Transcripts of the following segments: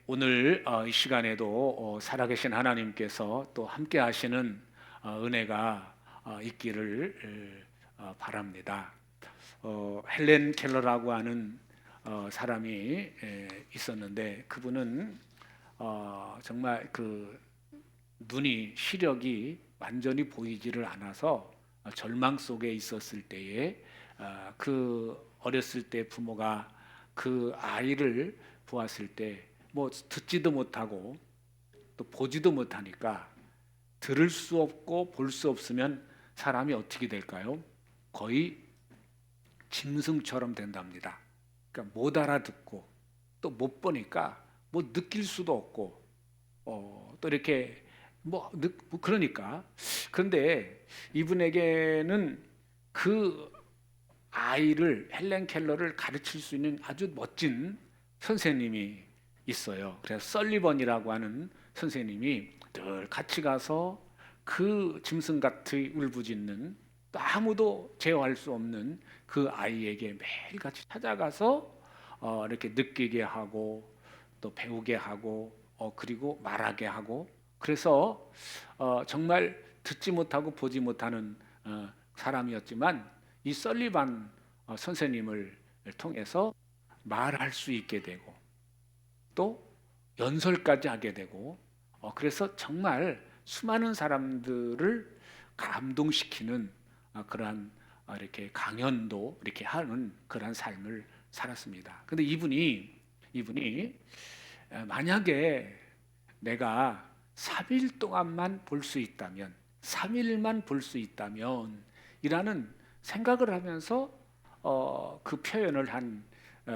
오늘 이 시간에도 살아계신 하나님께서 또 함께 하시는 은혜가 있기를 바랍니다. 헬렌 켈러라고 하는 사람이 있었는데 그분은 정말 그 눈이 시력이 완전히 보이지를 않아서 절망 속에 있었을 때에 그 어렸을 때 부모가 그 아이를 보았을 때 뭐 듣지도 못하고 또 보지도 못하니까 들을 수 없고 볼 수 없으면 사람이 어떻게 될까요? 거의 짐승처럼 된답니다. 그러니까 못 알아듣고 또 못 보니까 뭐 느낄 수도 없고 또 이렇게 그러니까 그런데 이분에게는 그 아이를 헬렌 켈러를 가르칠 수 있는 아주 멋진 선생님이 있어요. 그래서 설리번이라고 하는 선생님이 늘 같이 가서 그 짐승같이 울부짖는 또 아무도 제어할 수 없는 그 아이에게 매일같이 찾아가서 이렇게 느끼게 하고 또 배우게 하고 그리고 말하게 하고 그래서 정말 듣지 못하고 보지 못하는 사람이었지만 이 설리반 선생님을 통해서 말할 수 있게 되고 또 연설까지 하게 되고 그래서 정말 수많은 사람들을 감동시키는 그러한 이렇게 강연도 이렇게 하는 그러한 삶을 살았습니다. 근데 이분이 만약에 내가 3일 동안만 볼 수 있다면 3일만 볼 수 있다면 이라는 생각을 하면서 그 표현을 한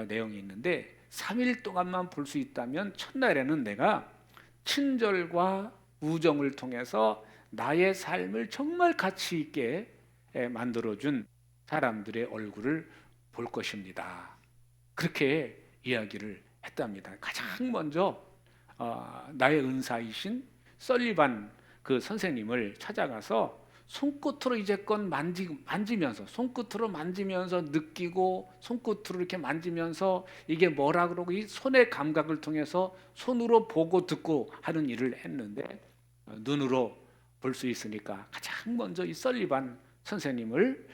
내용이 있는데 3일 동안만 볼 수 있다면 첫날에는 내가 친절과 우정을 통해서 나의 삶을 정말 가치 있게 만들어준 사람들의 얼굴을 볼 것입니다. 그렇게 이야기를 했답니다. 가장 먼저 나의 은사이신 설리반 그 선생님을 찾아가서 손끝으로 이제껏 만지면서 손끝으로 만지면서 느끼고 손끝으로 이렇게 만지면서 이게 뭐라 그러고 이 손의 감각을 통해서 손으로 보고 듣고 하는 일을 했는데 눈으로 볼 수 있으니까 가장 먼저 이 설리반 선생님을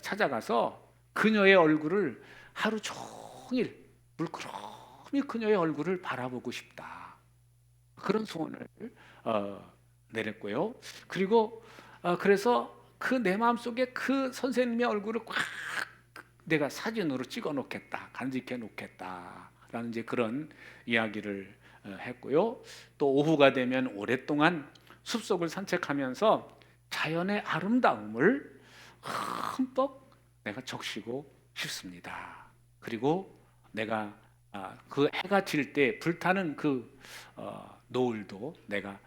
찾아가서 그녀의 얼굴을 하루 종일 물끄러미 그녀의 얼굴을 바라보고 싶다. 그런 소원을 내렸고요. 그리고 그래서 그 내 마음속에 그 선생님의 얼굴을 꽉 내가 사진으로 찍어 놓겠다. 간직해 놓겠다라는 이제 그런 이야기를 했고요. 또 오후가 되면 오랫동안 숲속을 산책하면서 자연의 아름다움을 흠뻑 내가 적시고 싶습니다. 그리고 내가 그 해가 질 때 불타는 그 노을도 내가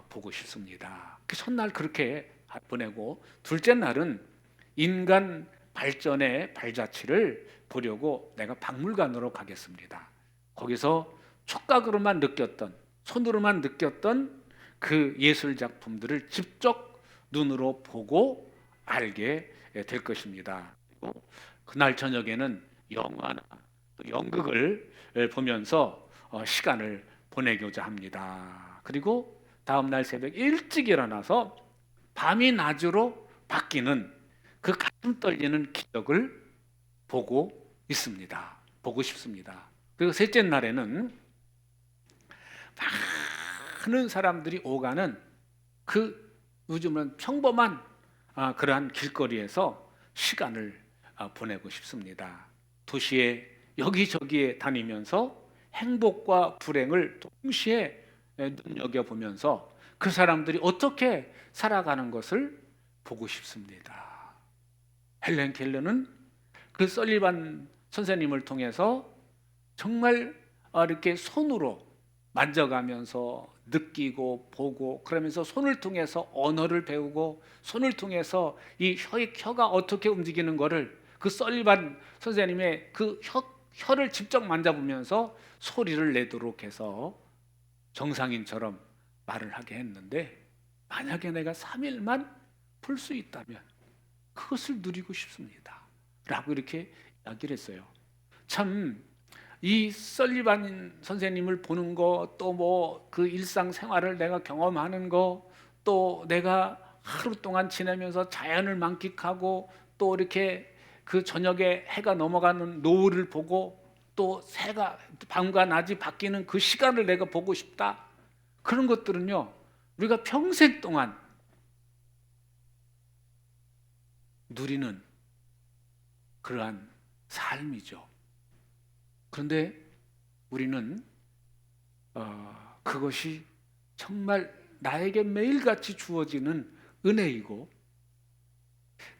보고 싶습니다. 그 첫날 그렇게 보내고 둘째 날은 인간 발전의 발자취를 보려고 내가 박물관으로 가겠습니다. 거기서 촉각으로만 느꼈던 손으로만 느꼈던 그 예술 작품들을 직접 눈으로 보고 알게 될 것입니다. 그날 저녁에는 영화나 연극을 보면서 시간을 보내고자 합니다. 그리고 다음날 새벽 일찍 일어나서 밤이 낮으로 바뀌는 그 가슴 떨리는 기적을 보고 있습니다. 보고 싶습니다. 그리고 셋째 날에는 많은 사람들이 오가는 그 요즘은 평범한 그러한 길거리에서 시간을 보내고 싶습니다. 도시에 여기저기에 다니면서 행복과 불행을 동시에 눈여겨보면서 그 사람들이 어떻게 살아가는 것을 보고 싶습니다. 헬렌 켈러는 그 설리반 선생님을 통해서 정말 이렇게 손으로 만져가면서 느끼고 보고 그러면서 손을 통해서 언어를 배우고 손을 통해서 이 혀가 어떻게 움직이는 것을 그 설리반 선생님의 그 혀를 직접 만져보면서 소리를 내도록 해서 정상인처럼 말을 하게 했는데 만약에 내가 3일만 볼 수 있다면 그것을 누리고 싶습니다. 라고 이렇게 이야기를 했어요. 참 이 설리반 선생님을 보는 거, 또 뭐 그 일상생활을 내가 경험하는 거, 또 내가 하루 동안 지내면서 자연을 만끽하고 또 이렇게 그 저녁에 해가 넘어가는 노을을 보고 또 새가 밤과 낮이 바뀌는 그 시간을 내가 보고 싶다. 그런 것들은요, 우리가 평생 동안 누리는 그러한 삶이죠. 그런데 우리는 그것이 정말 나에게 매일같이 주어지는 은혜이고,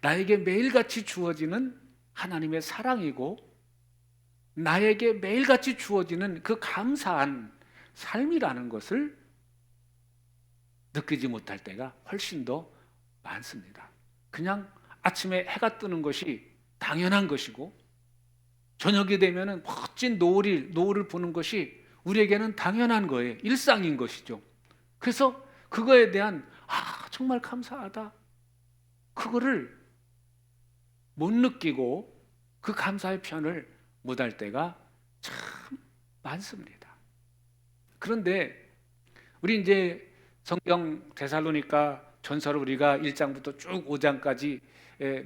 나에게 매일같이 주어지는 하나님의 사랑이고, 나에게 매일같이 주어지는 그 감사한 삶이라는 것을 느끼지 못할 때가 훨씬 더 많습니다. 그냥 아침에 해가 뜨는 것이 당연한 것이고, 저녁이 되면은 멋진 노을을 보는 것이 우리에게는 당연한 거예요. 일상인 것이죠. 그래서 그거에 대한 정말 감사하다, 그거를 못 느끼고 그 감사의 편을 못 할 때가 참 많습니다. 그런데 우리 이제 성경 데살로니가 전서를 우리가 1장부터 쭉 5장까지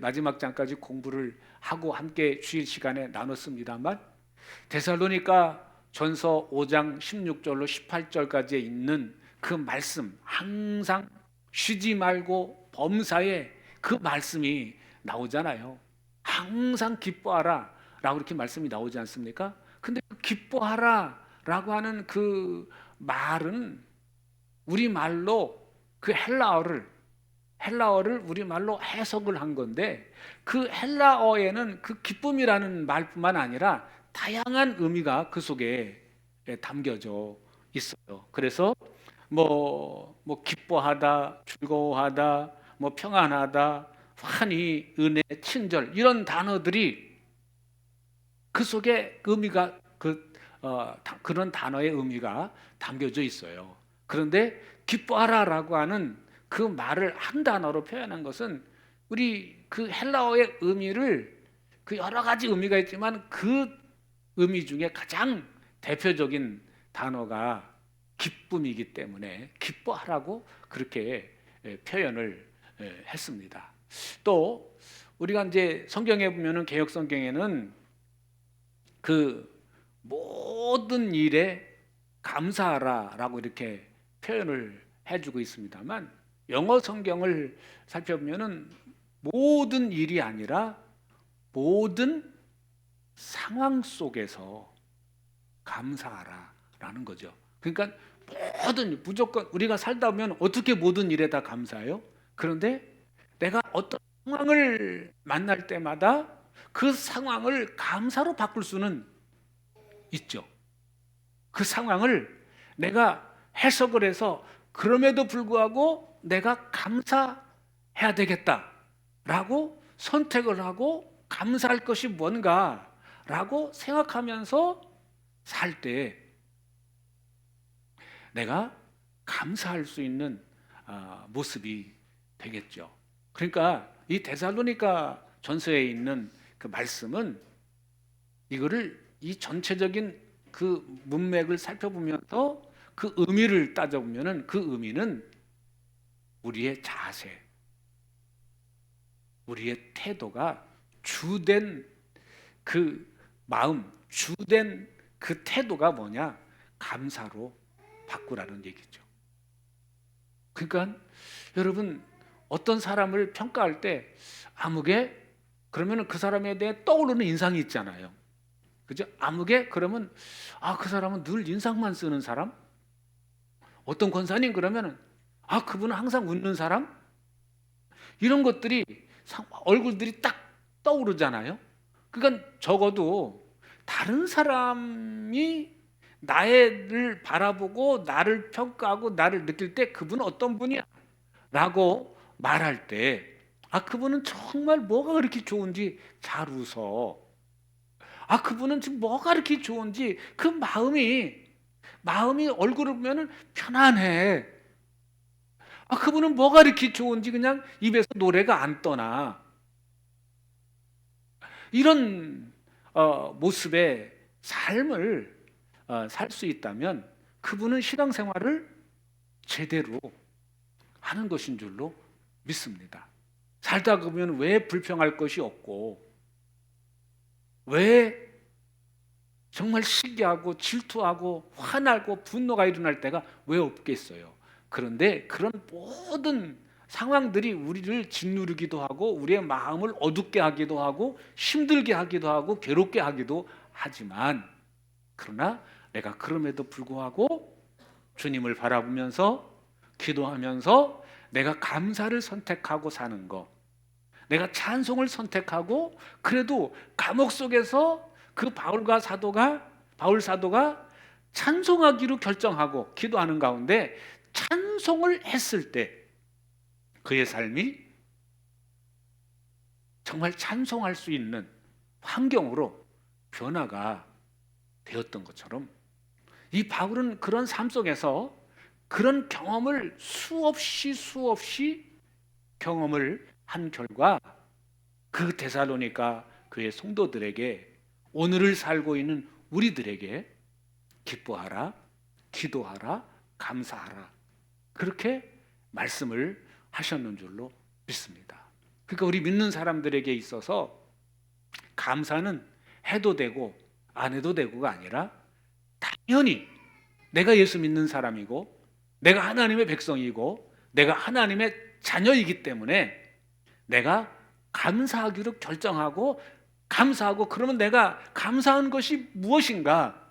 마지막 장까지 공부를 하고 함께 주일 시간에 나눴습니다만, 데살로니가 전서 5장 16절로 18절까지에 있는 그 말씀, 항상 쉬지 말고 범사에 그 말씀이 나오잖아요. 항상 기뻐하라 라고 이렇게 말씀이 나오지 않습니까? 근데 기뻐하라 라고 하는 그 말은 우리말로 그 헬라어를 우리말로 해석을 한 건데, 그 헬라어에는 그 기쁨이라는 말뿐만 아니라 다양한 의미가 그 속에 담겨져 있어요. 그래서 뭐 기뻐하다, 즐거워하다, 뭐 평안하다, 환희, 은혜, 친절, 이런 단어들이 그 속에 의미가 그런 단어의 의미가 담겨져 있어요. 그런데 기뻐하라라고 하는 그 말을 한 단어로 표현한 것은 우리 그 헬라어의 의미를, 그 여러 가지 의미가 있지만 그 의미 중에 가장 대표적인 단어가 기쁨이기 때문에 기뻐하라고 그렇게 표현을 했습니다. 또 우리가 이제 성경에 보면은, 개역 성경에는 그 모든 일에 감사하라라고 이렇게 표현을 해주고 있습니다만, 영어 성경을 살펴보면은 모든 일이 아니라 모든 상황 속에서 감사하라라는 거죠. 그러니까 무조건 우리가 살다 보면 어떻게 모든 일에 다 감사해요? 그런데 내가 어떤 상황을 만날 때마다 그 상황을 감사로 바꿀 수는 있죠. 그 상황을 내가 해석을 해서 그럼에도 불구하고 내가 감사해야 되겠다라고 선택을 하고 감사할 것이 뭔가라고 생각하면서 살 때 내가 감사할 수 있는 모습이 되겠죠. 그러니까 이 데살로니가 전서에 있는 그 말씀은 이거를 이 전체적인 그 문맥을 살펴보면서 그 의미를 따져보면은 그 의미는 우리의 자세, 우리의 태도가 주된 그 마음, 주된 그 태도가 뭐냐? 감사로 바꾸라는 얘기죠. 그러니까 여러분, 어떤 사람을 평가할 때 아무개 그러면 그 사람에 대해 떠오르는 인상이 있잖아요. 그죠? 아무개 그러면 그 사람은 늘 인상만 쓰는 사람? 어떤 권사님 그러면 그분은 항상 웃는 사람? 이런 것들이 얼굴들이 딱 떠오르잖아요. 그러니까 적어도 다른 사람이 나를 바라보고 나를 평가하고 나를 느낄 때 그분은 어떤 분이야? 라고 말할 때 그분은 정말 뭐가 그렇게 좋은지 잘 웃어. 그분은 지금 뭐가 그렇게 좋은지 그 마음이 얼굴을 보면 편안해. 그분은 뭐가 그렇게 좋은지 그냥 입에서 노래가 안 떠나. 이런 모습의 삶을 살 수 있다면 그분은 신앙생활을 제대로 하는 것인 줄로 믿습니다. 살다 보면 왜 불평할 것이 없고, 왜 정말 시기하고 질투하고 화나고 분노가 일어날 때가 왜 없겠어요. 그런데 그런 모든 상황들이 우리를 짓누르기도 하고 우리의 마음을 어둡게 하기도 하고 힘들게 하기도 하고 괴롭게 하기도 하지만, 그러나 내가 그럼에도 불구하고 주님을 바라보면서 기도하면서 내가 감사를 선택하고 사는 것, 내가 찬송을 선택하고 그래도 감옥 속에서 그 바울 사도가 찬송하기로 결정하고 기도하는 가운데 찬송을 했을 때 그의 삶이 정말 찬송할 수 있는 환경으로 변화가 되었던 것처럼, 이 바울은 그런 삶 속에서 그런 경험을 수없이 경험을 한 결과 그 데살로니가 교회 성도들에게, 오늘을 살고 있는 우리들에게 기뻐하라, 기도하라, 감사하라, 그렇게 말씀을 하셨는 줄로 믿습니다. 그러니까 우리 믿는 사람들에게 있어서 감사는 해도 되고 안 해도 되고가 아니라 당연히 내가 예수 믿는 사람이고 내가 하나님의 백성이고 내가 하나님의 자녀이기 때문에 내가 감사하기로 결정하고 감사하고, 그러면 내가 감사한 것이 무엇인가?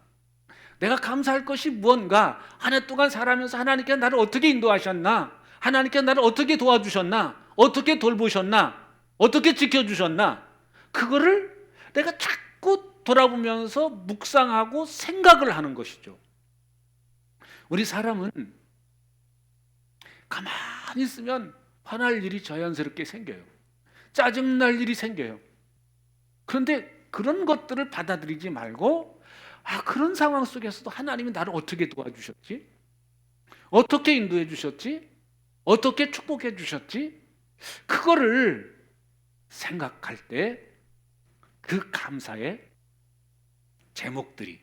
내가 감사할 것이 무언가? 한 해 동안 살아가면서 하나님께 나를 어떻게 인도하셨나? 하나님께 나를 어떻게 도와주셨나? 어떻게 돌보셨나? 어떻게 지켜주셨나? 그거를 내가 자꾸 돌아보면서 묵상하고 생각을 하는 것이죠. 우리 사람은 가만히 있으면 화날 일이 자연스럽게 생겨요. 짜증날 일이 생겨요. 그런데 그런 것들을 받아들이지 말고, 그런 상황 속에서도 하나님이 나를 어떻게 도와주셨지? 어떻게 인도해 주셨지? 어떻게 축복해 주셨지? 그거를 생각할 때 그 감사의 제목들이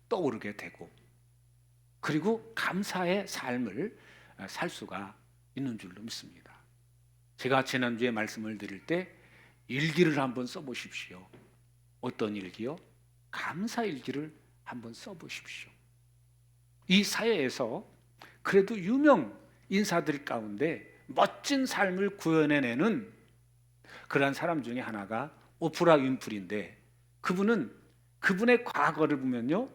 떠오르게 되고, 그리고 감사의 삶을 살 수가 있는 줄로 믿습니다. 제가 지난주에 말씀을 드릴 때 일기를 한번 써보십시오. 어떤 일기요? 감사 일기를 한번 써보십시오. 이 사회에서 그래도 유명 인사들 가운데 멋진 삶을 구현해내는 그러한 사람 중에 하나가 오프라 윈프리인데, 그분의 과거를 보면요,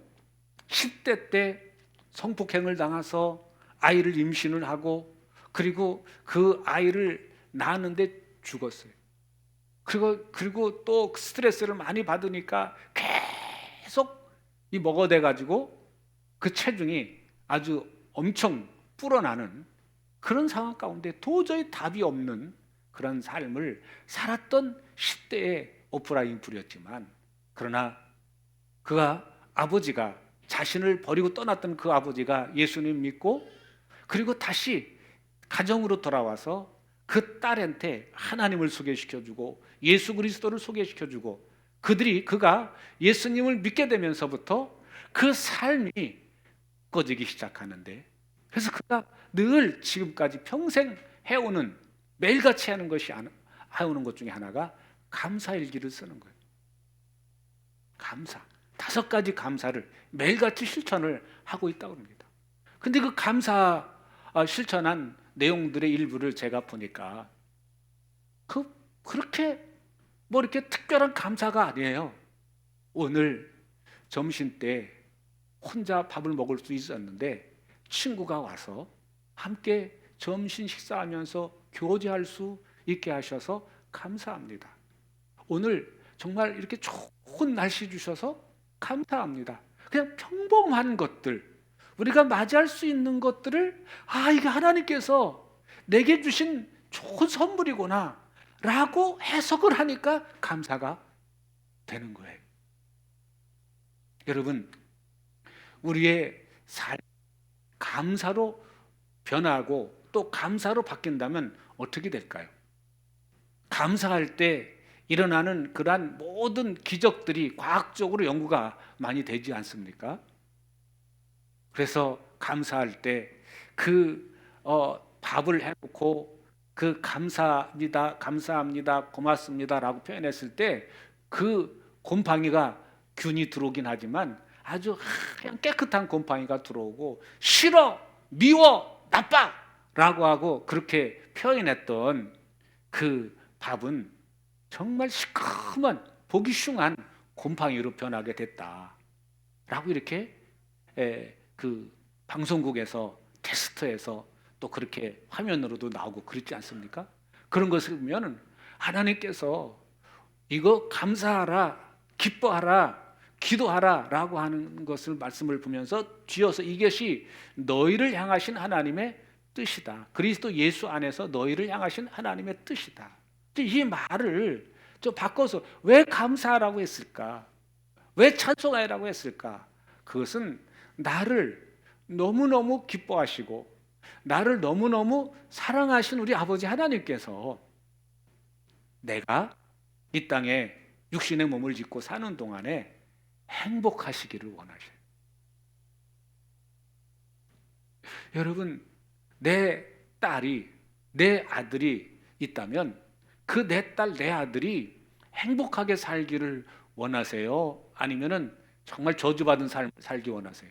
10대 때 성폭행을 당해서 아이를 임신을 하고, 그리고 그 아이를 낳았는데 죽었어요. 그리고 또 스트레스를 많이 받으니까 계속 먹어대 가지고 그 체중이 아주 엄청 불어나는 그런 상황 가운데 도저히 답이 없는 그런 삶을 살았던 10대의 오프라 윈프리였지만, 그러나 그가 아버지가 자신을 버리고 떠났던 그 아버지가 예수님 믿고 그리고 다시 가정으로 돌아와서 그 딸한테 하나님을 소개시켜주고 예수 그리스도를 소개시켜주고, 그가 예수님을 믿게 되면서부터 그 삶이 꺼지기 시작하는데, 그래서 그가 늘 지금까지 평생 해오는, 매일같이 해오는 것 중에 하나가 감사일기를 쓰는 거예요. 감사. 5가지 감사를 매일같이 실천을 하고 있다고 합니다. 근데 그 감사 실천한 내용들의 일부를 제가 보니까 그렇게 이렇게 특별한 감사가 아니에요. 오늘 점심 때 혼자 밥을 먹을 수 있었는데 친구가 와서 함께 점심 식사하면서 교제할 수 있게 하셔서 감사합니다. 오늘 정말 이렇게 좋은 날씨 주셔서 감사합니다. 그냥 평범한 것들, 우리가 맞이할 수 있는 것들을 이게 하나님께서 내게 주신 좋은 선물이구나 라고 해석을 하니까 감사가 되는 거예요. 여러분, 우리의 삶 감사로 변하고 또 감사로 바뀐다면 어떻게 될까요? 감사할 때 일어나는 그러한 모든 기적들이 과학적으로 연구가 많이 되지 않습니까? 그래서 감사할 때 그 밥을 해놓고 그 감사합니다, 감사합니다, 고맙습니다라고 표현했을 때 그 곰팡이가 균이 들어오긴 하지만 아주 하얀 깨끗한 곰팡이가 들어오고 싫어, 미워, 나빠라고 하고 그렇게 표현했던 그 밥은 정말 시커먼 보기 흉한 곰팡이로 변하게 됐다라고 이렇게 그 방송국에서 테스트해서 또 그렇게 화면으로도 나오고 그렇지 않습니까? 그런 것을 보면 하나님께서 이거 감사하라, 기뻐하라, 기도하라 라고 하는 것을 말씀을 보면서 쥐어서 이것이 너희를 향하신 하나님의 뜻이다. 그리스도 예수 안에서 너희를 향하신 하나님의 뜻이다. 이 말을 좀 바꿔서 왜 감사하라고 했을까? 왜 찬송하라고 했을까? 그것은 나를 너무너무 기뻐하시고 나를 너무너무 사랑하신 우리 아버지 하나님께서 내가 이 땅에 육신의 몸을 짓고 사는 동안에 행복하시기를 원하셔요. 여러분, 내 딸이, 내 아들이 있다면 그 내 딸, 내 아들이 행복하게 살기를 원하세요? 아니면은 정말 저주받은 삶을 살기 원하세요?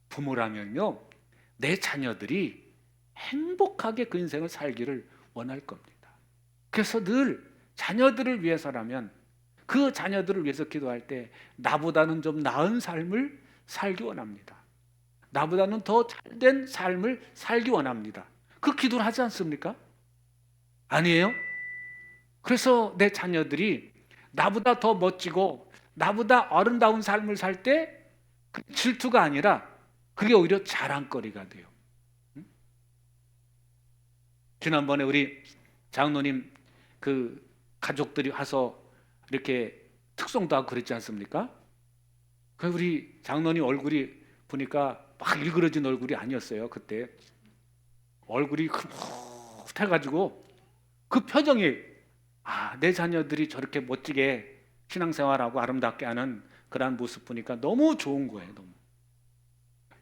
부모라면요, 내 자녀들이 행복하게 그 인생을 살기를 원할 겁니다. 그래서 늘 자녀들을 위해서라면 그 자녀들을 위해서 기도할 때 나보다는 좀 나은 삶을 살기 원합니다. 나보다는 더 잘된 삶을 살기 원합니다. 그 기도를 하지 않습니까? 아니에요? 그래서 내 자녀들이 나보다 더 멋지고 나보다 아름다운 삶을 살 때 질투가 아니라 그게 오히려 자랑거리가 돼요. 지난번에 우리 장로님 그 가족들이 와서 이렇게 특송도 하고 그랬지 않습니까? 그 우리 장로님 얼굴이 보니까 막 일그러진 얼굴이 아니었어요. 그때 얼굴이 흐뭇해가지고 그 표정이 내 자녀들이 저렇게 멋지게 신앙생활하고 아름답게 하는 그런 모습 보니까 너무 좋은 거예요. 너무.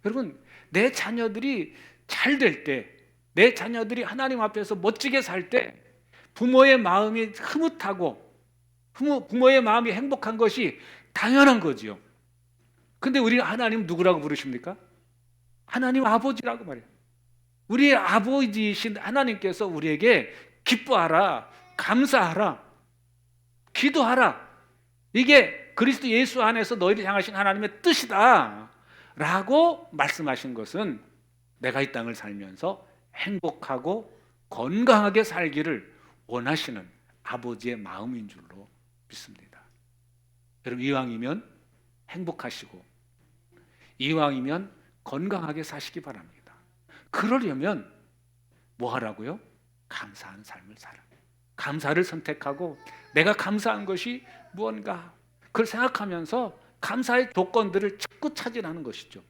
여러분, 내 자녀들이 잘 될 때, 내 자녀들이 하나님 앞에서 멋지게 살 때 부모의 마음이 흐뭇하고 부모의 마음이 행복한 것이 당연한 거지요. 근데 우리 하나님 누구라고 부르십니까? 하나님 아버지라고 말해요. 우리 아버지이신 하나님께서 우리에게 기뻐하라, 감사하라, 기도하라. 이게 그리스도 예수 안에서 너희를 향하신 하나님의 뜻이다 라고 말씀하신 것은 내가 이 땅을 살면서 행복하고 건강하게 살기를 원하시는 아버지의 마음인 줄로 믿습니다. 여러분, 이왕이면 행복하시고 이왕이면 건강하게 사시기 바랍니다. 그러려면 뭐 하라고요? 감사한 삶을 살아. 감사를 선택하고 내가 감사한 것이 무언가 그걸 생각하면서 감사의 조건들을 자꾸 찾으라는 것이죠.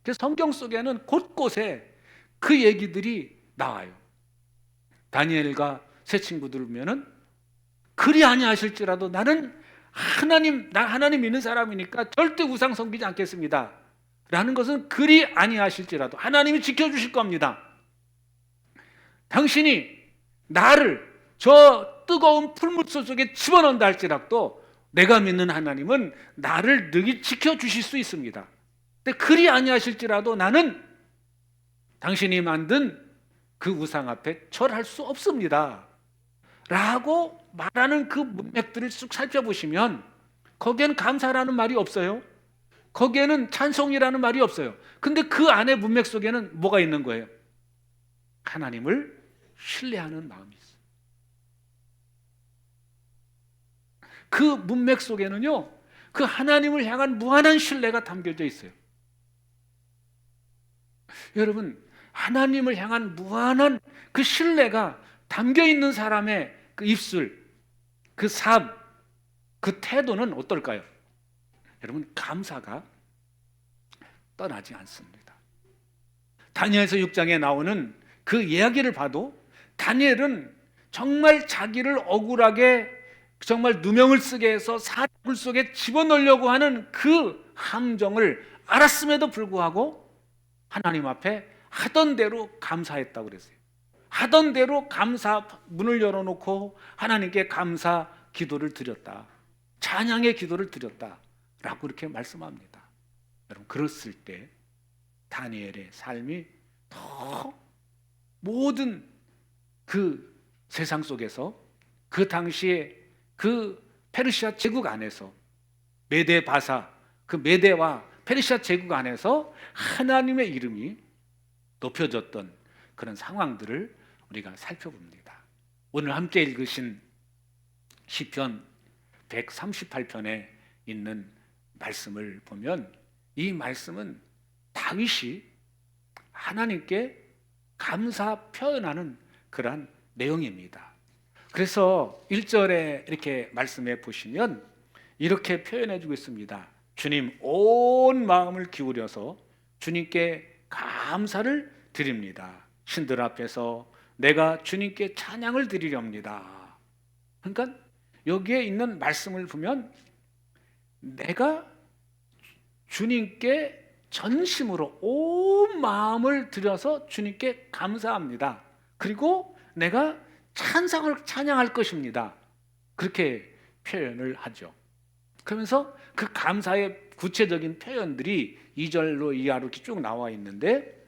그래서 성경 속에는 곳곳에 그 얘기들이 나와요. 다니엘과 세 친구들 보면은 그리 아니하실지라도 나는 나 하나님 믿는 사람이니까 절대 우상 섬기지 않겠습니다 라는 것은 그리 아니하실지라도 하나님이 지켜주실 겁니다. 당신이 나를 저 뜨거운 풀무소 속에 집어넣는다 할지라도 내가 믿는 하나님은 나를 능히 지켜주실 수 있습니다. 근데 그리 아니하실지라도 나는 당신이 만든 그 우상 앞에 절할 수 없습니다 라고 말하는 그 문맥들을 쭉 살펴보시면 거기에는 감사라는 말이 없어요. 거기에는 찬송이라는 말이 없어요. 근데 그 안에 문맥 속에는 뭐가 있는 거예요? 하나님을 신뢰하는 마음이 있어요. 그 문맥 속에는요, 그 하나님을 향한 무한한 신뢰가 담겨져 있어요. 여러분, 하나님을 향한 무한한 그 신뢰가 담겨 있는 사람의 그 입술, 그 삶, 그 태도는 어떨까요? 여러분, 감사가 떠나지 않습니다. 다니엘서 6장에 나오는 그 이야기를 봐도 다니엘은 정말 자기를 억울하게 정말 누명을 쓰게 해서 사불 속에 집어넣으려고 하는 그 함정을 알았음에도 불구하고 하나님 앞에 하던 대로 감사했다고 그랬어요. 하던 대로 감사 문을 열어놓고 하나님께 감사 기도를 드렸다. 찬양의 기도를 드렸다라고 이렇게 말씀합니다. 여러분, 그랬을 때 다니엘의 삶이 더 모든 그 세상 속에서 그 당시에 그 페르시아 제국 안에서 메데 바사, 그 메데와 페르시아 제국 안에서 하나님의 이름이 높여졌던 그런 상황들을 우리가 살펴봅니다. 오늘 함께 읽으신 시편 138편에 있는 말씀을 보면 이 말씀은 다윗이 하나님께 감사 표현하는 그러한 내용입니다. 그래서 1절에 이렇게 말씀해 보시면 이렇게 표현해 주고 있습니다. 주님, 온 마음을 기울여서 주님께 감사를 드립니다. 신들 앞에서 내가 주님께 찬양을 드리렵니다. 그러니까 여기에 있는 말씀을 보면 내가 주님께 전심으로 온 마음을 들여서 주님께 감사합니다. 그리고 내가 찬양할 것입니다. 그렇게 표현을 하죠. 그러면서 그 감사의 구체적인 표현들이 2절로 이하로 이렇게 쭉 나와 있는데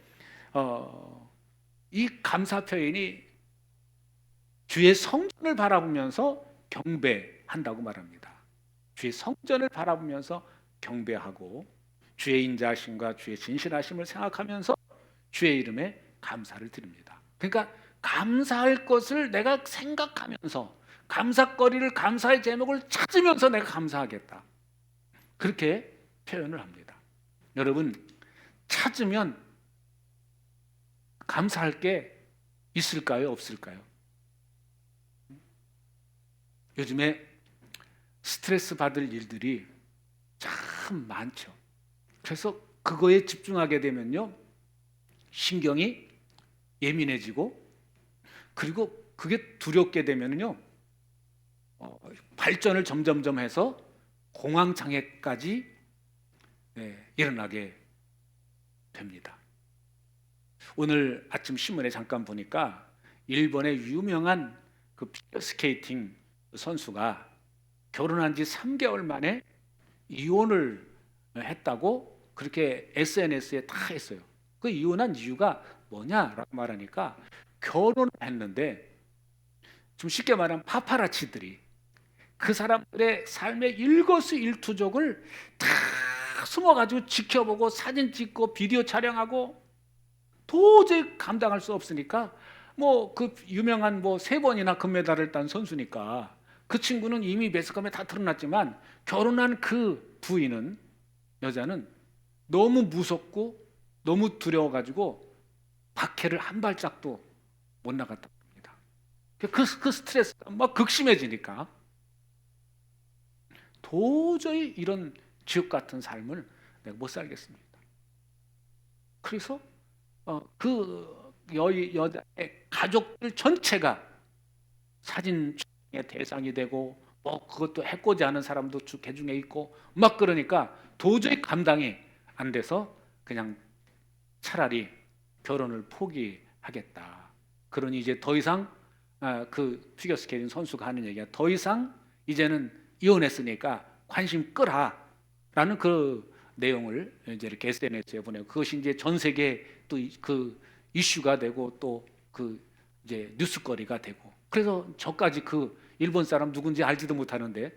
이 감사 표현이 주의 성전을 바라보면서 경배한다고 말합니다. 주의 성전을 바라보면서 경배하고 주의 인자하심과 주의 진실하심을 생각하면서 주의 이름에 감사를 드립니다. 그러니까 감사할 것을 내가 생각하면서 감사거리를, 감사의 제목을 찾으면서 내가 감사하겠다. 그렇게 표현을 합니다. 여러분, 찾으면 감사할 게 있을까요? 없을까요? 요즘에 스트레스 받을 일들이 참 많죠. 그래서 그거에 집중하게 되면요, 신경이 예민해지고, 그리고 그게 두렵게 되면요, 발전을 점점점 해서 공황장애까지 일어나게 됩니다. 오늘 아침 신문에 잠깐 보니까 일본의 유명한 그 피겨스케이팅 선수가 결혼한 지 3개월 만에 이혼을 했다고 그렇게 SNS에 다 했어요. 그 이혼한 이유가 뭐냐라고 말하니까 결혼을 했는데, 좀 쉽게 말하면 파파라치들이 그 사람들의 삶의 일거수일투족을 다 숨어가지고 지켜보고 사진 찍고 비디오 촬영하고 도저히 감당할 수 없으니까, 뭐 그 유명한 뭐 3번이나 금메달을 딴 선수니까 그 친구는 이미 매스컴에 다 드러났지만 결혼한 그 부인은, 여자는 너무 무섭고 너무 두려워가지고 밖에를 한 발짝도 못 나갔다고 합니다. 그 스트레스가 막 극심해지니까 도저히 이런 지옥 같은 삶을 내가 못 살겠습니다. 그래서 그 여자의 가족들 전체가 사진 촬영의 대상이 되고, 뭐 그것도 해코지 하는 사람도 개중에 있고 막 그러니까 도저히 감당이 안 돼서 그냥 차라리 결혼을 포기하겠다. 그러니 이제 더 이상 그 피겨스케이팅 선수가 하는 얘기가, 더 이상 이제는 이혼했으니까 관심 끄라라는 그 내용을 이제 이렇게 SNS에 보내고, 그것이 이제 전 세계 또 그 이슈가 되고 또 그 이제 뉴스거리가 되고, 그래서 저까지 그 일본 사람 누군지 알지도 못하는데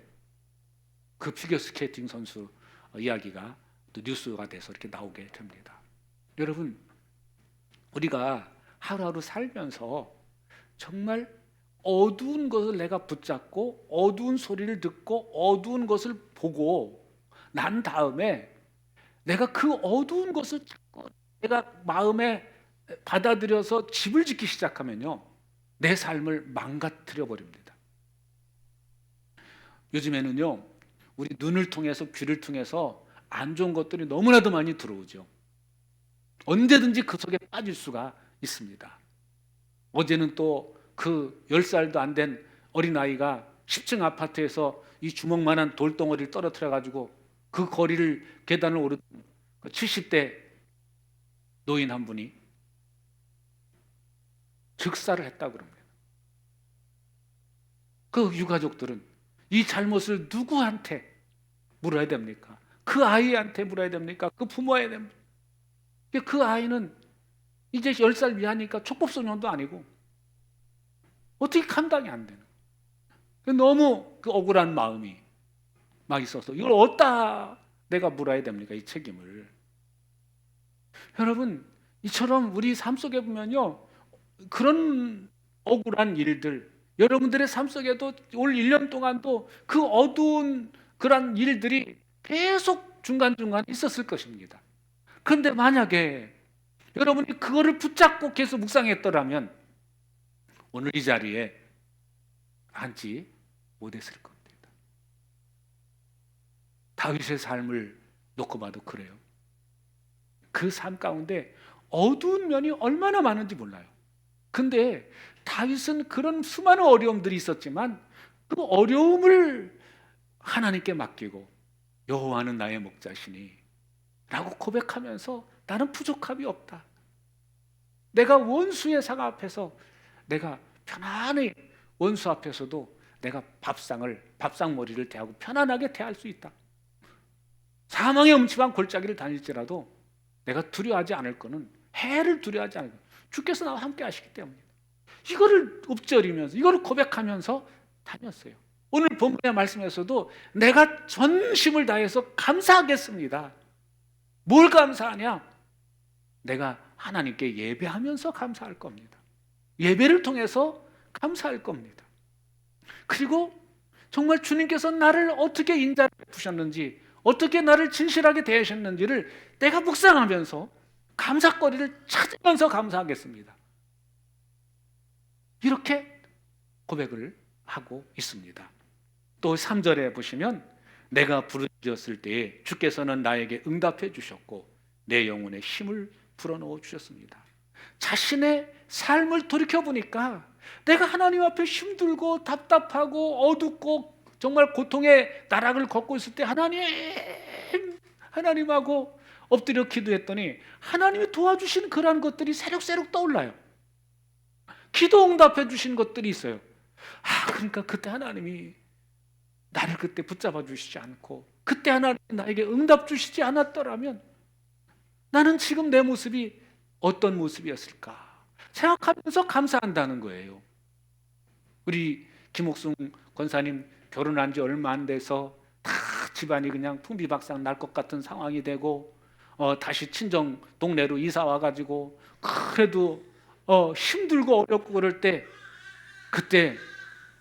그 피겨스케이팅 선수 이야기가 또 뉴스가 돼서 이렇게 나오게 됩니다. 여러분, 우리가 하루하루 살면서 정말 어두운 것을 내가 붙잡고 어두운 소리를 듣고 어두운 것을 보고 난 다음에 내가 그 어두운 것을 내가 마음에 받아들여서 집을 짓기 시작하면요, 내 삶을 망가뜨려 버립니다. 요즘에는요, 우리 눈을 통해서, 귀를 통해서 안 좋은 것들이 너무나도 많이 들어오죠. 언제든지 그 속에 빠질 수가 있습니다. 어제는 또 그 10살도 안 된 어린아이가 10층 아파트에서 이 주먹만한 돌덩어리를 떨어뜨려 가지고 그 거리를 계단을 오르 70대 노인 한 분이 즉사를 했다고 그럽니다. 그 유가족들은 이 잘못을 누구한테 물어야 됩니까? 그 아이한테 물어야 됩니까? 그 부모에 됩니까? 그 아이는 이제 10살 미하니까 촉법소년도 아니고 어떻게 감당이 안 되는 거예요. 너무 그 억울한 마음이 막 있어서 이걸 어디다 내가 물어야 됩니까? 이 책임을. 여러분, 이처럼 우리 삶 속에 보면요, 그런 억울한 일들, 여러분들의 삶 속에도 올 1년 동안도 그 어두운 그런 일들이 계속 중간중간 있었을 것입니다. 그런데 만약에 여러분이 그거를 붙잡고 계속 묵상했더라면 오늘 이 자리에 앉지 못했을 겁니다. 다윗의 삶을 놓고 봐도 그래요. 그 삶 가운데 어두운 면이 얼마나 많은지 몰라요. 근데 다윗은 그런 수많은 어려움들이 있었지만 그 어려움을 하나님께 맡기고 여호와는 나의 목자시니 라고 고백하면서 나는 부족함이 없다. 내가 원수의 상 앞에서 내가 편안히 원수 앞에서도 내가 밥상머리를 대하고 편안하게 대할 수 있다. 사망의 음침한 골짜기를 다닐지라도 내가 두려워하지 않을 거는 해를 두려워하지 않을 거는 주께서 나와 함께 하시기 때문이다. 이거를 읊조리면서 이거를 고백하면서 다녔어요. 오늘 본문의 말씀에서도 내가 전심을 다해서 감사하겠습니다. 뭘 감사하냐? 내가 하나님께 예배하면서 감사할 겁니다. 예배를 통해서 감사할 겁니다. 그리고 정말 주님께서 나를 어떻게 인자를 베푸셨는지, 어떻게 나를 진실하게 대하셨는지를 내가 묵상하면서 감사거리를 찾으면서 감사하겠습니다. 이렇게 고백을 하고 있습니다. 또 3절에 보시면 내가 부르짖었을 때에 주께서는 나에게 응답해 주셨고 내 영혼에 힘을 불어넣어 주셨습니다. 자신의 삶을 돌이켜보니까 내가 하나님 앞에 힘들고 답답하고 어둡고 정말 고통의 나락을 걷고 있을 때 하나님하고 엎드려 기도했더니 하나님이 도와주신 그러한 것들이 새록새록 떠올라요. 기도 응답해 주신 것들이 있어요. 그러니까 그때 하나님이 나를 그때 붙잡아 주시지 않고 그때 하나님이 나에게 응답 주시지 않았더라면 나는 지금 내 모습이 어떤 모습이었을까 생각하면서 감사한다는 거예요. 우리 김옥순 권사님 결혼한 지 얼마 안 돼서 다 집안이 그냥 풍비박산 날 것 같은 상황이 되고 다시 친정 동네로 이사 와가지고 그래도 힘들고 어렵고 그럴 때 그때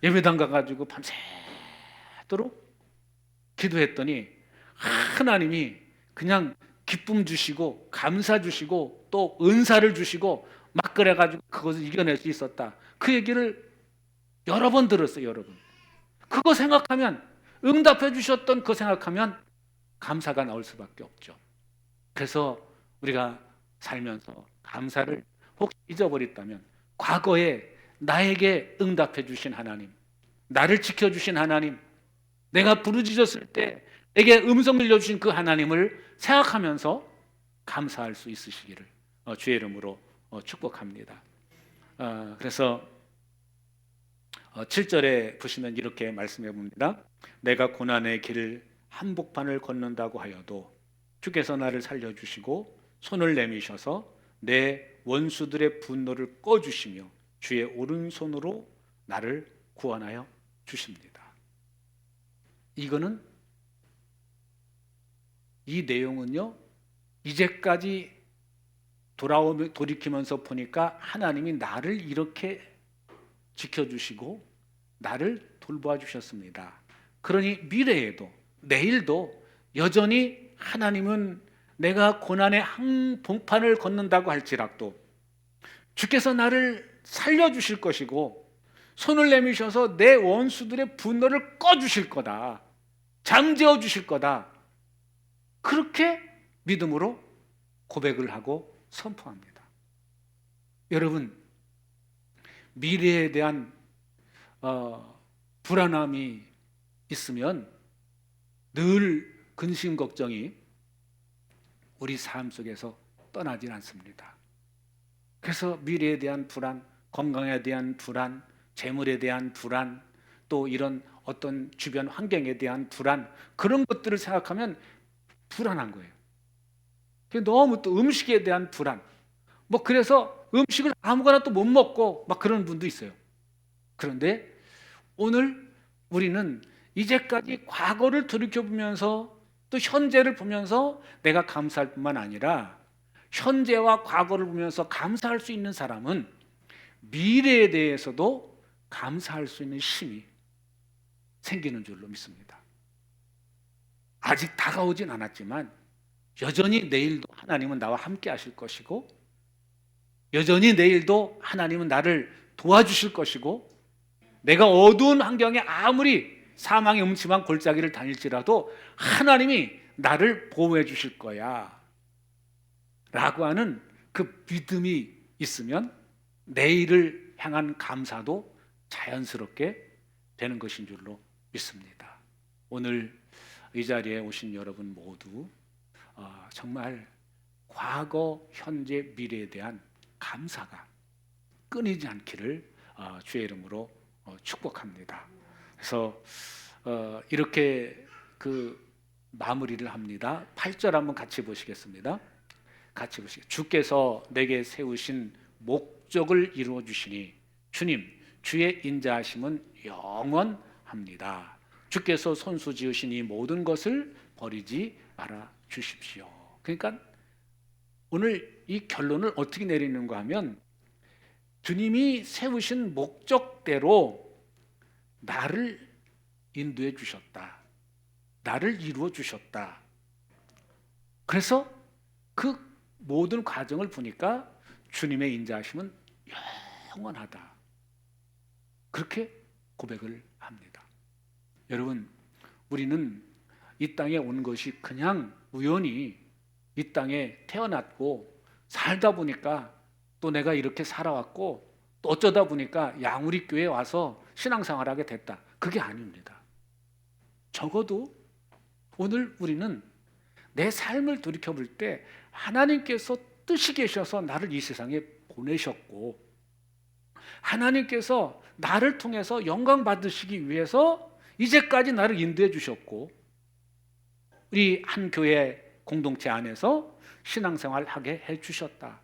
예배당 가가지고 밤새도록 기도했더니 하나님이 그냥 기쁨 주시고 감사 주시고 또 은사를 주시고 막 그래가지고 그것을 이겨낼 수 있었다. 그 얘기를 여러 번 들었어요. 여러분 그거 생각하면 응답해 주셨던 그거 생각하면 감사가 나올 수밖에 없죠. 그래서 우리가 살면서 감사를 혹시 잊어버렸다면 과거에 나에게 응답해 주신 하나님, 나를 지켜주신 하나님, 내가 부르짖었을 때 내게 음성 들려주신 그 하나님을 생각하면서 감사할 수 있으시기를 주의 이름으로 축복합니다. 그래서 7절에 보시면 이렇게 말씀해 봅니다. 내가 고난의 길을 한복판을 걷는다고 하여도 주께서 나를 살려주시고 손을 내미셔서 내 원수들의 분노를 꺼주시며 주의 오른손으로 나를 구원하여 주십니다. 이거는 이 내용은요 이제까지 돌이키면서 보니까 하나님이 나를 이렇게 지켜주시고 나를 돌보아 주셨습니다. 그러니 미래에도 내일도 여전히 하나님은 내가 고난의 한복판을 걷는다고 할지라도 주께서 나를 살려주실 것이고 손을 내미셔서 내 원수들의 분노를 꺼주실 거다. 잠재워 주실 거다. 그렇게 믿음으로 고백을 하고 선포합니다. 여러분 미래에 대한 불안함이 있으면 늘 근심 걱정이 우리 삶 속에서 떠나질 않습니다. 그래서 미래에 대한 불안, 건강에 대한 불안, 재물에 대한 불안, 또 이런 어떤 주변 환경에 대한 불안, 그런 것들을 생각하면 불안한 거예요. 너무 또 음식에 대한 불안, 뭐 그래서 음식을 아무거나 또 못 먹고 막 그런 분도 있어요. 그런데 오늘 우리는 이제까지 과거를 돌이켜보면서 또 현재를 보면서 내가 감사할 뿐만 아니라 현재와 과거를 보면서 감사할 수 있는 사람은 미래에 대해서도 감사할 수 있는 힘이 생기는 줄로 믿습니다. 아직 다가오진 않았지만 여전히 내일도 하나님은 나와 함께 하실 것이고, 여전히 내일도 하나님은 나를 도와주실 것이고, 내가 어두운 환경에 아무리 사망의 음침한 골짜기를 다닐지라도 하나님이 나를 보호해 주실 거야 라고 하는 그 믿음이 있으면 내일을 향한 감사도 자연스럽게 되는 것인 줄로 믿습니다. 오늘 이 자리에 오신 여러분 모두 정말 과거, 현재, 미래에 대한 감사가 끊이지 않기를 주의 이름으로 축복합니다. 그래서 이렇게 그 마무리를 합니다. 8절 한번 같이 보시겠습니다. 같이 보시겠습니다. 주께서 내게 세우신 목적을 이루어 주시니 주님 주의 인자하심은 영원합니다. 주께서 손수 지으신 이 모든 것을 버리지 말아 주십시오. 그러니까 오늘 이 결론을 어떻게 내리는가 하면 주님이 세우신 목적대로 나를 인도해 주셨다. 나를 이루어 주셨다. 그래서 그 모든 과정을 보니까 주님의 인자하심은 영원하다. 그렇게 고백을 합니다. 여러분, 우리는 이 땅에 온 것이 그냥 우연히 이 땅에 태어났고 살다 보니까 또 내가 이렇게 살아왔고 또 어쩌다 보니까 양우리교회에 와서 신앙생활을 하게 됐다. 그게 아닙니다. 적어도 오늘 우리는 내 삶을 돌이켜볼 때 하나님께서 뜻이 계셔서 나를 이 세상에 보내셨고 하나님께서 나를 통해서 영광 받으시기 위해서 이제까지 나를 인도해 주셨고 우리 한 교회 공동체 안에서 신앙생활을 하게 해 주셨다.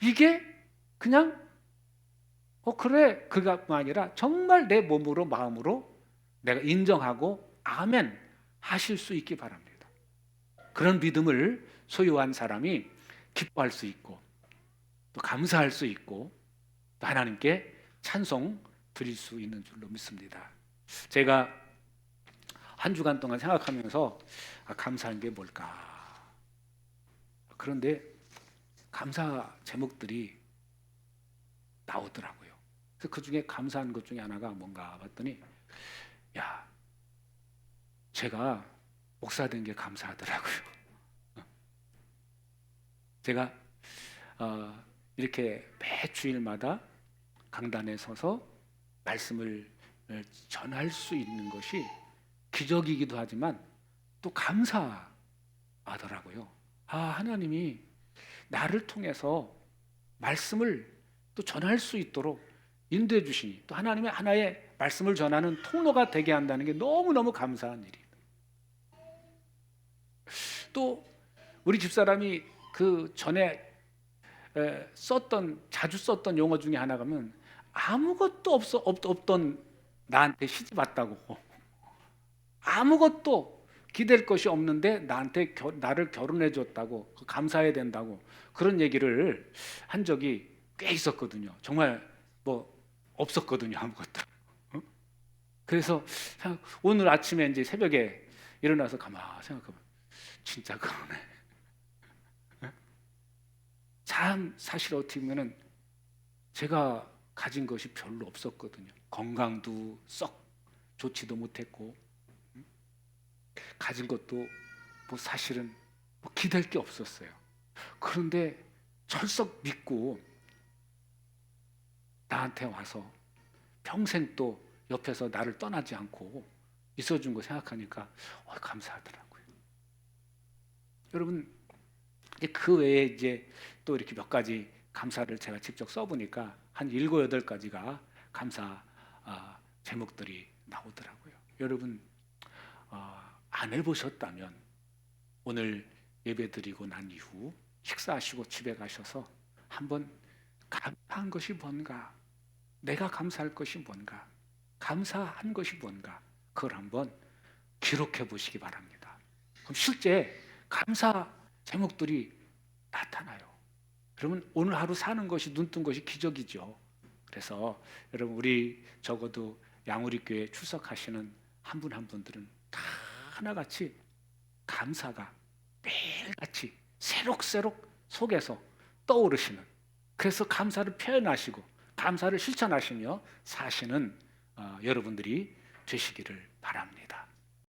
이게 그냥 그래 그가 아니라 정말 내 몸으로 마음으로 내가 인정하고 아멘 하실 수 있기 바랍니다. 그런 믿음을 소유한 사람이 기뻐할 수 있고 또 감사할 수 있고 또 하나님께 찬송 드릴 수 있는 줄로 믿습니다. 제가 한 주간 동안 생각하면서 감사한 게 뭘까? 그런데 감사 제목들이 나오더라고요. 그래서 그 중에 감사한 것 중에 하나가 뭔가 봤더니 제가 목사 된 게 감사하더라고요. 제가 이렇게 매 주일마다 강단에 서서 말씀을 전할 수 있는 것이 기적이기도 하지만 또 감사하더라고요. 하나님이 나를 통해서 말씀을 또 전할 수 있도록 인도해 주시니 또 하나님의 하나의 말씀을 전하는 통로가 되게 한다는 게 너무너무 감사한 일이에요. 또 우리 집사람이 그 전에 자주 썼던 용어 중에 하나가면 아무것도 없던 나한테 시집 왔다고 아무것도 기댈 것이 없는데 나를 결혼해 줬다고 감사해야 된다고 그런 얘기를 한 적이 꽤 있었거든요. 정말 뭐 없었거든요, 아무것도. 그래서 오늘 아침에 이제 새벽에 일어나서 가만 생각해보면 진짜 그러네. 참 사실 어떻게 보면은 제가 가진 것이 별로 없었거든요. 건강도 썩 좋지도 못했고 가진 것도 뭐 사실은 뭐 기댈 게 없었어요. 그런데 철썩 믿고 나한테 와서 평생 또 옆에서 나를 떠나지 않고 있어준 거 생각하니까 감사하더라고요. 여러분, 그 외에 이제 또 이렇게 몇 가지 감사를 제가 직접 써보니까 한 7, 8가지가 감사 제목들이 나오더라고요. 여러분, 안 해보셨다면 오늘 예배 드리고 난 이후 식사하시고 집에 가셔서 한번 감사한 것이 뭔가, 내가 감사할 것이 뭔가, 감사한 것이 뭔가, 그걸 한번 기록해 보시기 바랍니다. 그럼 실제 감사 제목들이 나타나요. 그러면 오늘 하루 사는 것이, 눈뜬 것이 기적이죠. 그래서 여러분, 우리 적어도 양우리교회 출석하시는 한 분 한 분들은 다 하나같이 감사가 매일같이 새록새록 속에서 떠오르시는, 그래서 감사를 표현하시고 감사를 실천하시며 사시는 여러분들이 되시기를 바랍니다.